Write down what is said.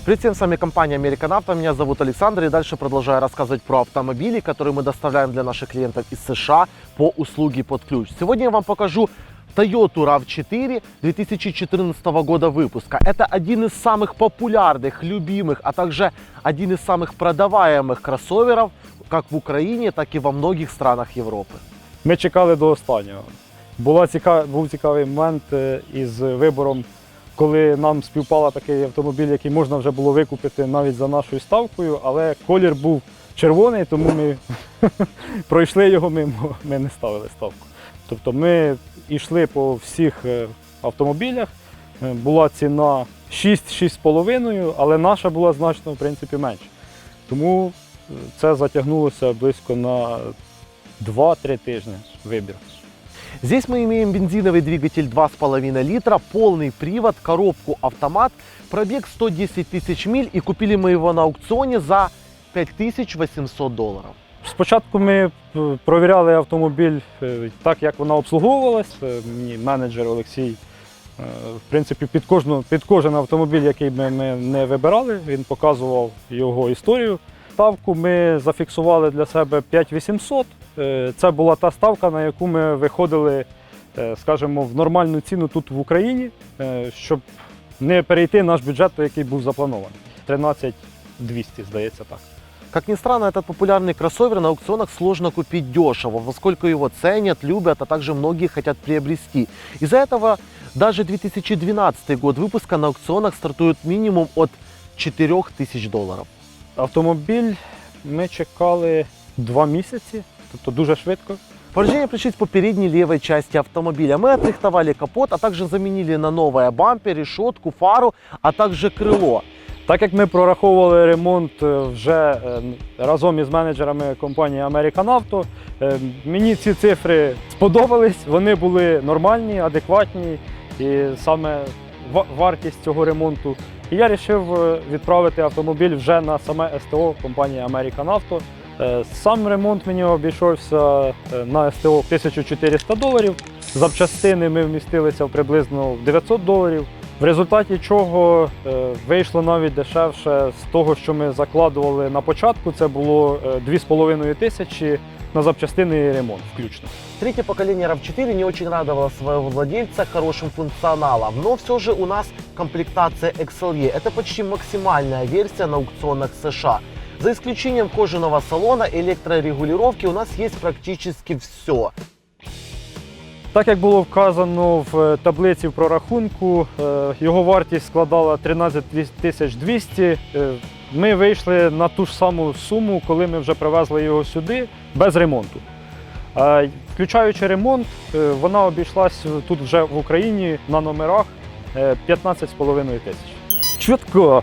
Привет всем, с вами компания American Auto, меня зовут Александр, и дальше продолжаю рассказывать про автомобили, которые мы доставляем для наших клиентов из США по услуге под ключ. Сегодня я вам покажу Toyota RAV4 2014 года выпуска. Это один из самых популярных, любимых, а также один из самых продаваемых кроссоверов как в Україні, так і во многих странах Європи. Ми чекали до останнього. Був цікавий момент із вибором, коли нам співпав такий автомобіль, який можна вже було викупити навіть за нашою ставкою, але колір був червоний, тому ми пройшли його мимо, ми не ставили ставку. Тобто ми йшли по всіх автомобілях, була ціна 6-6,5, але наша була значно, в принципі, менша. Тому це затягнулося близько на 2-3 тижні вибір. Здесь мы имеем бензиновый двигатель 2,5 литра, полный привод, коробку автомат, пробег 110 тысяч миль, и купили мы его на аукционе за $5800. Спочатку ми провіряли автомобіль так, як вона обслуговувалась. Мені менеджер Олексій, в принципі, під кожен автомобіль, який ми не вибирали, він показував його історію. Ставку ми зафіксували для себе 5800. Це була та ставка, на яку ми виходили, скажімо, в нормальну ціну тут в Україні, щоб не перейти наш бюджет, який був запланований. 13200, здається, так. Как ни странно, этот популярный кроссовер на аукционах сложно купить дешево, поскольку его ценят, любят, а также многие хотят приобрести. Из-за этого даже 2012 год выпуска на аукционах стартует минимум от $4000. Автомобіль ми чекали 2 місяці, тобто дуже швидко. Повреждения пришлись по передней левой части автомобиля. Мы отрихтовали капот, а также заменили на новое бампер, решетку, фару, а также крыло. Так як ми прораховували ремонт вже разом із менеджерами компанії American Auto, мені ці цифри сподобались, вони були нормальні, адекватні, і саме вартість цього ремонту. І я вирішив відправити автомобіль вже на саме СТО компанії American Auto. Сам ремонт мені обійшовся на СТО $1400. Запчастини ми вмістилися в приблизно $900. В результаті чого вийшло навіть дешевше з того, що ми закладували на початку. Це було 2500 на запчастини і ремонт включно. Третье поколение RAV4 не очень радовало своего владельца хорошим функционалом, но все же у нас комплектация XLE. Это почти максимальная версия на аукционах США. За исключением кожаного салона, электрорегулировки у нас есть практически все. Так як було вказано в таблиці в прорахунку, його вартість складала 13200. Ми вийшли на ту ж саму суму, коли ми вже привезли його сюди без ремонту. Включаючи ремонт, вона обійшлась тут вже в Україні на номерах 15,5 тисяч. Чітко.